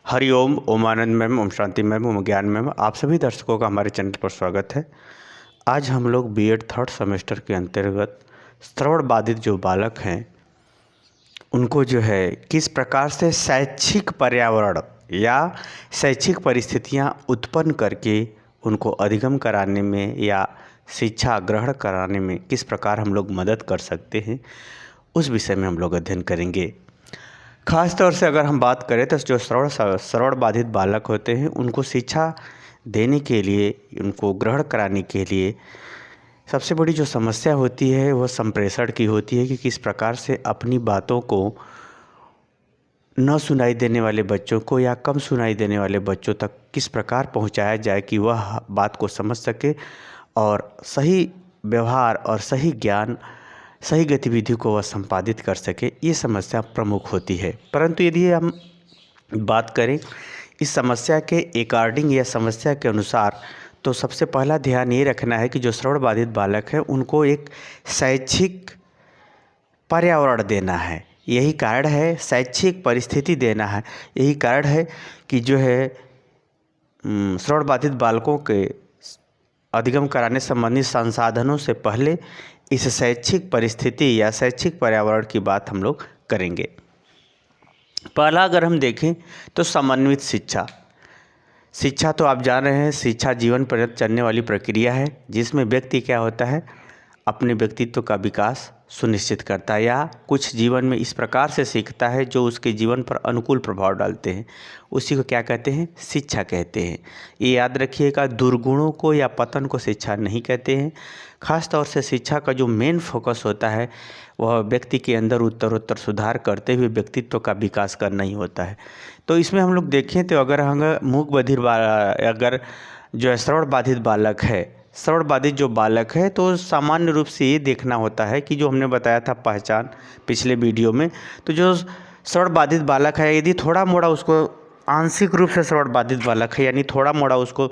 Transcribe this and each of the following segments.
हरिओम, ओम आनंद ma'am, Om Shanti ma'am, ओम ज्ञान ma'am, आप सभी दर्शकों का हमारे चैनल पर स्वागत है। आज हम लोग बीएड थर्ड सेमेस्टर के अंतर्गत श्रवण बाधित जो बालक हैं उनको जो है किस प्रकार से शैक्षिक पर्यावरण या शैक्षिक परिस्थितियां उत्पन्न करके उनको अधिगम कराने में या शिक्षा ग्रहण कराने में किस प्रकार हम लोग मदद कर सकते हैं, उस विषय में हम लोग अध्ययन करेंगे। ख़ास तौर से अगर हम बात करें तो जो श्रवण बाधित बालक होते हैं उनको शिक्षा देने के लिए, उनको ग्रहण कराने के लिए सबसे बड़ी जो समस्या होती है वह संप्रेषण की होती है कि किस प्रकार से अपनी बातों को न सुनाई देने वाले बच्चों को या कम सुनाई देने वाले बच्चों तक किस प्रकार पहुंचाया जाए कि वह बात को समझ सके और सही व्यवहार और सही ज्ञान, सही गतिविधि को वह संपादित कर सके। ये समस्या प्रमुख होती है। परंतु यदि हम बात करें इस समस्या के अकॉर्डिंग या समस्या के अनुसार, तो सबसे पहला ध्यान ये रखना है कि जो श्रवण बाधित बालक है उनको एक शैक्षिक पर्यावरण देना है। यही कारण है, शैक्षिक परिस्थिति देना है। यही कारण है कि जो है श्रवण बाधित बालकों के अधिगम कराने संबंधी संसाधनों से पहले इस शैक्षिक परिस्थिति या शैक्षिक पर्यावरण की बात हम लोग करेंगे। पहला अगर हम देखें तो समन्वित शिक्षा तो आप जान रहे हैं, शिक्षा जीवन पर्यंत चलने वाली प्रक्रिया है जिसमें व्यक्ति क्या होता है, अपने व्यक्तित्व का विकास सुनिश्चित करता है या कुछ जीवन में इस प्रकार से सीखता है जो उसके जीवन पर अनुकूल प्रभाव डालते हैं। उसी को क्या कहते हैं, शिक्षा कहते हैं। ये याद रखिएगा, दुर्गुणों को या पतन को शिक्षा नहीं कहते हैं। खास तौर से शिक्षा का जो मेन फोकस होता है वह व्यक्ति के अंदर उत्तरोत्तर सुधार करते हुए व्यक्तित्व का विकास करना ही होता है। तो इसमें हम लोग देखें तो अगर हम मूक बधिर अगर जो है श्रवण बाधित बालक है, श्रवण बाधित जो बालक है, तो सामान्य रूप से ये देखना होता है कि जो हमने बताया था पहचान पिछले वीडियो में, तो जो श्रवण बाधित बालक है यदि थोड़ा मोड़ा उसको आंशिक रूप से श्रवण बाधित बालक है यानी थोड़ा मोड़ा उसको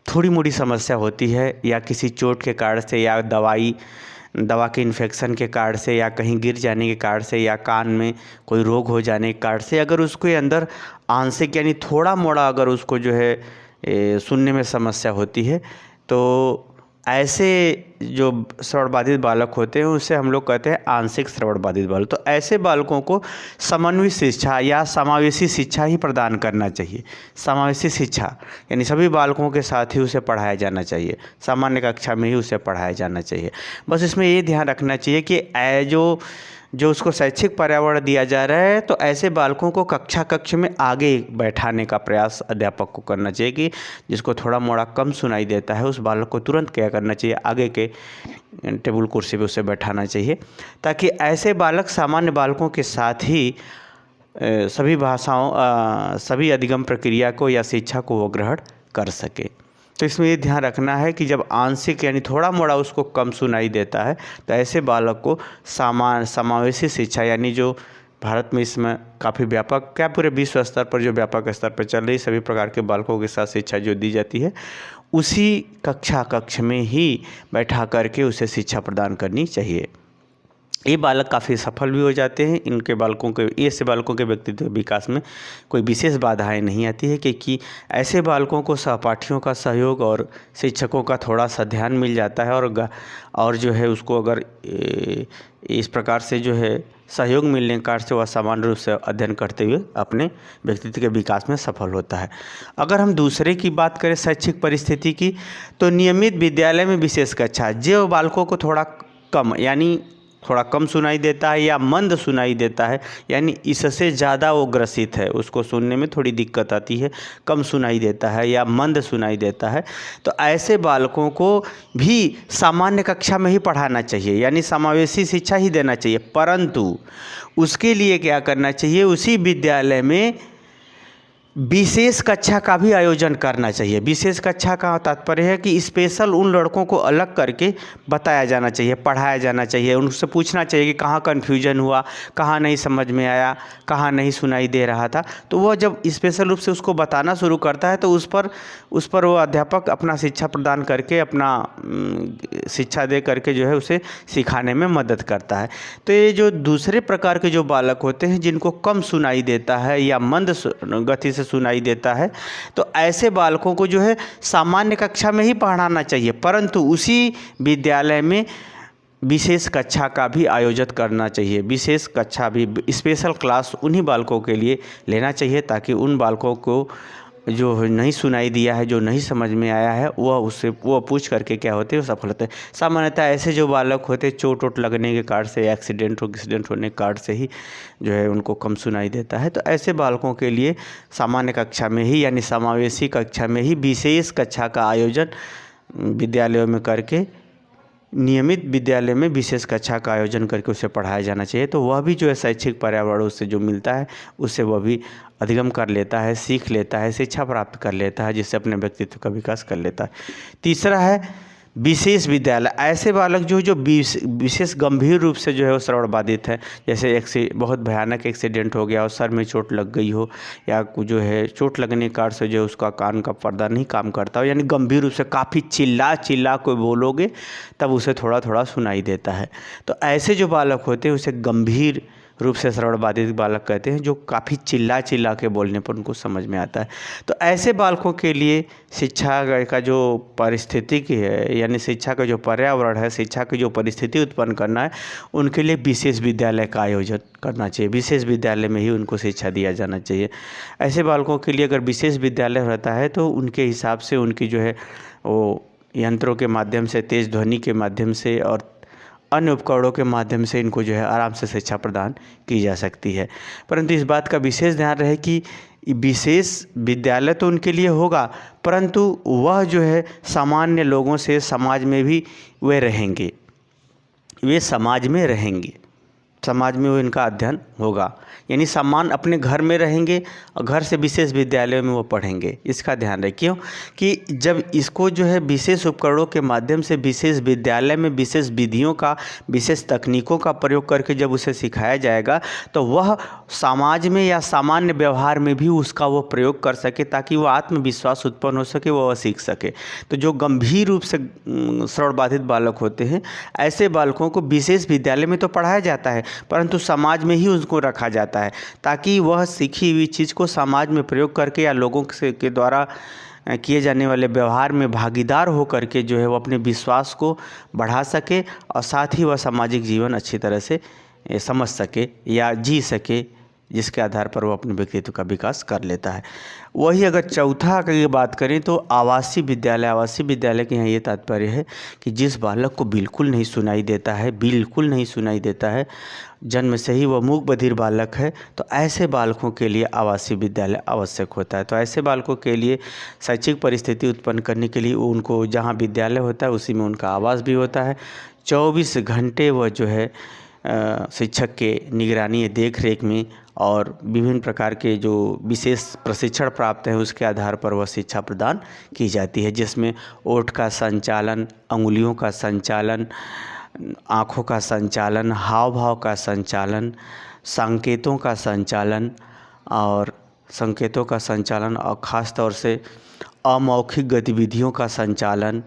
थोड़ी मोड़ी समस्या होती है या किसी चोट के कारण से या दवा के इन्फेक्शन के कारण से या कहीं गिर जाने के कारण से या कान में कोई रोग हो जाने के कारण से अगर उसके अंदर आंशिक यानी थोड़ा मोड़ा अगर उसको जो है सुनने में समस्या होती है, तो ऐसे जो श्रवण बाधित बालक होते हैं उसे हम लोग कहते हैं आंशिक श्रवण बाधित बालक। तो ऐसे बालकों को समन्वित शिक्षा या समावेशी शिक्षा ही प्रदान करना चाहिए। समावेशी शिक्षा यानी सभी बालकों के साथ ही उसे पढ़ाया जाना चाहिए, सामान्य कक्षा में ही उसे पढ़ाया जाना चाहिए। बस इसमें ये ध्यान रखना चाहिए कि जो उसको शैक्षिक पर्यावरण दिया जा रहा है तो ऐसे बालकों को कक्ष में आगे बैठाने का प्रयास अध्यापक को करना चाहिए कि जिसको थोड़ा मोड़ा कम सुनाई देता है उस बालक को तुरंत क्या करना चाहिए, आगे के टेबल कुर्सी पे उसे बैठाना चाहिए, ताकि ऐसे बालक सामान्य बालकों के साथ ही सभी भाषाओं सभी अधिगम प्रक्रिया को या शिक्षा को वो ग्रहण कर सके। तो इसमें ये ध्यान रखना है कि जब आंशिक यानी थोड़ा मोड़ा उसको कम सुनाई देता है तो ऐसे बालक को समावेशी शिक्षा यानी जो भारत में इसमें काफ़ी व्यापक, क्या पूरे विश्व स्तर पर जो व्यापक स्तर पर चल रही सभी प्रकार के बालकों के साथ शिक्षा जो दी जाती है उसी कक्ष में ही बैठा करके उसे शिक्षा प्रदान करनी चाहिए। ये बालक काफ़ी सफल भी हो जाते हैं। इनके बालकों के ऐसे बालकों के व्यक्तित्व विकास में कोई विशेष बाधाएं नहीं आती है क्योंकि ऐसे बालकों को सहपाठियों का सहयोग और शिक्षकों का थोड़ा सा ध्यान मिल जाता है और जो है उसको अगर इस प्रकार से जो है सहयोग मिलने के कारण से वह सामान्य रूप से अध्ययन करते हुए अपने व्यक्तित्व के विकास में सफल होता है। अगर हम दूसरे की बात करें शैक्षिक परिस्थिति की, तो नियमित विद्यालय में विशेष कक्षा जो बालकों को थोड़ा कम यानी थोड़ा कम सुनाई देता है या मंद सुनाई देता है यानी इससे ज़्यादा वो ग्रसित है, उसको सुनने में थोड़ी दिक्कत आती है, कम सुनाई देता है या मंद सुनाई देता है, तो ऐसे बालकों को भी सामान्य कक्षा में ही पढ़ाना चाहिए यानी समावेशी शिक्षा ही देना चाहिए। परंतु उसके लिए क्या करना चाहिए, उसी विद्यालय में विशेष कक्षा का भी आयोजन करना चाहिए। विशेष कक्षा का तात्पर्य है कि स्पेशल उन लड़कों को अलग करके बताया जाना चाहिए, पढ़ाया जाना चाहिए, उनसे पूछना चाहिए कि कहाँ कन्फ्यूजन हुआ, कहाँ नहीं समझ में आया, कहाँ नहीं सुनाई दे रहा था। तो वह जब स्पेशल रूप से उसको बताना शुरू करता है तो उस पर वो अध्यापक अपना शिक्षा प्रदान करके अपना शिक्षा दे करके जो है उसे सिखाने में मदद करता है। तो ये जो दूसरे प्रकार के जो बालक होते हैं जिनको कम सुनाई देता है या मंद गति से से सुनाई देता है, तो ऐसे बालकों को जो है सामान्य कक्षा में ही पढ़ाना चाहिए, परंतु उसी विद्यालय में विशेष कक्षा का भी आयोजित करना चाहिए। विशेष कक्षा भी, स्पेशल क्लास उन्हीं बालकों के लिए लेना चाहिए, ताकि उन बालकों को जो नहीं सुनाई दिया है, जो नहीं समझ में आया है, वो पूछ करके क्या होते हैं, वो सफल होते हैं। सामान्यतः ऐसे जो बालक होते हैं चोट वोट लगने के कारण से, एक्सीडेंट होने के कारण से ही जो है उनको कम सुनाई देता है। तो ऐसे बालकों के लिए सामान्य कक्षा में ही, यानी समावेशी कक्षा में ही विशेष कक्षा का आयोजन विद्यालयों में करके, नियमित विद्यालय में विशेष कक्षा का आयोजन करके उसे पढ़ाया जाना चाहिए। तो वह भी जो है शैक्षिक पर्यावरण उससे जो मिलता है उससे वह भी अधिगम कर लेता है, सीख लेता है, शिक्षा प्राप्त कर लेता है, जिससे अपने व्यक्तित्व का विकास कर लेता है। तीसरा है विशेष विद्यालय। ऐसे बालक जो विशेष गंभीर रूप से जो है वो श्रवण बाधित है, जैसे बहुत भयानक एक्सीडेंट हो गया और सर में चोट लग गई हो, या जो है चोट लगने के कारण से जो उसका कान का पर्दा नहीं काम करता हो, यानी गंभीर रूप से काफ़ी चिल्ला कोई बोलोगे तब उसे थोड़ा थोड़ा सुनाई देता है। तो ऐसे जो बालक होते हैं उसे गंभीर रूप से श्रवण बाधित बालक कहते हैं, जो काफ़ी चिल्ला के बोलने पर उनको समझ में आता है। तो ऐसे बालकों के लिए शिक्षा का जो परिस्थिति है, यानी शिक्षा का जो पर्यावरण है, शिक्षा की जो परिस्थिति उत्पन्न करना है, उनके लिए विशेष विद्यालय का आयोजन करना चाहिए। विशेष विद्यालय में ही उनको शिक्षा दिया जाना चाहिए। ऐसे बालकों के लिए अगर विशेष विद्यालय रहता है तो उनके हिसाब से उनकी जो है वो यंत्रों के माध्यम से, तेज ध्वनि के माध्यम से और अन्य उपकरणों के माध्यम से इनको जो है आराम से शिक्षा प्रदान की जा सकती है। परंतु इस बात का विशेष ध्यान रहे कि विशेष विद्यालय तो उनके लिए होगा, परंतु वह जो है सामान्य लोगों से, समाज में भी वे रहेंगे, वे समाज में रहेंगे, समाज में वो इनका अध्ययन होगा। यानी समान अपने घर में रहेंगे और घर से विशेष विद्यालयों में वो पढ़ेंगे। इसका ध्यान रखिए कि जब इसको जो है विशेष उपकरणों के माध्यम से विशेष विद्यालय में विशेष विधियों का, विशेष तकनीकों का प्रयोग करके जब उसे सिखाया जाएगा तो वह समाज में या सामान्य व्यवहार में भी उसका वो प्रयोग कर सके, ताकि वो आत्मविश्वास उत्पन्न हो सके, वह सीख सके। तो जो गंभीर रूप से श्रवण बाधित बालक होते हैं, ऐसे बालकों को विशेष विद्यालय में तो पढ़ाया जाता है, परंतु समाज में ही उसको रखा जाता है, ताकि वह सीखी हुई चीज़ को समाज में प्रयोग करके या लोगों के द्वारा किए जाने वाले व्यवहार में भागीदार हो करके जो है वो अपने विश्वास को बढ़ा सके, और साथ ही वह सामाजिक जीवन अच्छी तरह से समझ सके या जी सके, जिसके आधार पर वो अपने व्यक्तित्व का विकास कर लेता है। वही अगर चौथा की बात करें तो आवासीय विद्यालय। आवासीय विद्यालय के यहाँ ये तात्पर्य है कि जिस बालक को बिल्कुल नहीं सुनाई देता है, बिल्कुल नहीं सुनाई देता है, जन्म से ही वह मूक बधिर बालक है, तो ऐसे बालकों के लिए आवासीय विद्यालय आवश्यक होता है। तो ऐसे बालकों के लिए शैक्षिक परिस्थिति उत्पन्न करने के लिए उनको जहाँ विद्यालय होता है उसी में उनका आवास भी होता है। 24 घंटे वह जो है शिक्षक के निगरानी, देख रेख में और विभिन्न प्रकार के जो विशेष प्रशिक्षण प्राप्त है उसके आधार पर वह शिक्षा प्रदान की जाती है, जिसमें ओठ का संचालन, अंगुलियों का संचालन, आँखों का संचालन, हाव भाव का संचालन, संकेतों का संचालन और ख़ास तौर से अमौखिक गतिविधियों का संचालन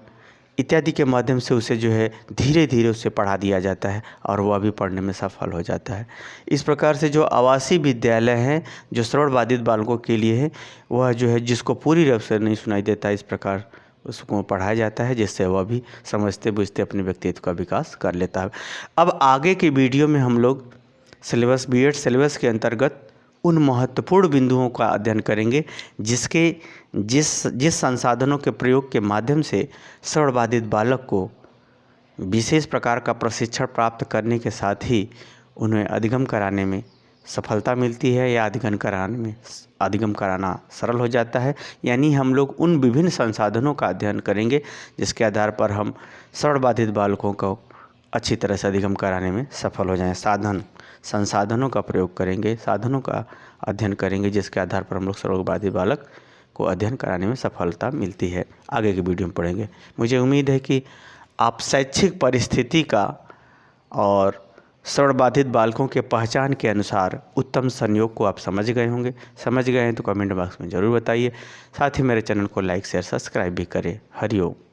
इत्यादि के माध्यम से उसे जो है धीरे धीरे उसे पढ़ा दिया जाता है और वह भी पढ़ने में सफल हो जाता है। इस प्रकार से जो आवासीय विद्यालय हैं जो श्रवण बाधित बालकों के लिए है, वह जो है जिसको पूरी रूप से नहीं सुनाई देता, इस प्रकार उसको पढ़ाया जाता है, जिससे वह भी समझते बुझते अपने व्यक्तित्व का विकास कर लेता है। अब आगे के वीडियो में हम लोग सिलेबस, बीएड सिलेबस के अंतर्गत उन महत्वपूर्ण बिंदुओं का अध्ययन करेंगे जिस संसाधनों के प्रयोग के माध्यम से श्रवण बाधित बालक को विशेष प्रकार का प्रशिक्षण प्राप्त करने के साथ ही उन्हें अधिगम कराने में सफलता मिलती है या अधिगम कराना सरल हो जाता है। यानी हम लोग उन विभिन्न संसाधनों का अध्ययन करेंगे जिसके आधार पर हम श्रवण बाधित बालकों को अच्छी तरह से अधिगम कराने में सफल हो जाएं। संसाधनों का प्रयोग करेंगे, साधनों का अध्ययन करेंगे, जिसके आधार पर हम लोग श्रवण बाधित बालक को अध्ययन कराने में सफलता मिलती है। आगे के वीडियो में पढ़ेंगे। मुझे उम्मीद है कि आप शैक्षिक परिस्थिति का और श्रवण बाधित बालकों के पहचान के अनुसार उत्तम संयोग को आप समझ गए होंगे। समझ गए हैं तो कमेंट बॉक्स में ज़रूर बताइए। साथ ही मेरे चैनल को लाइक शेयर सब्सक्राइब भी करें। हरि ओम।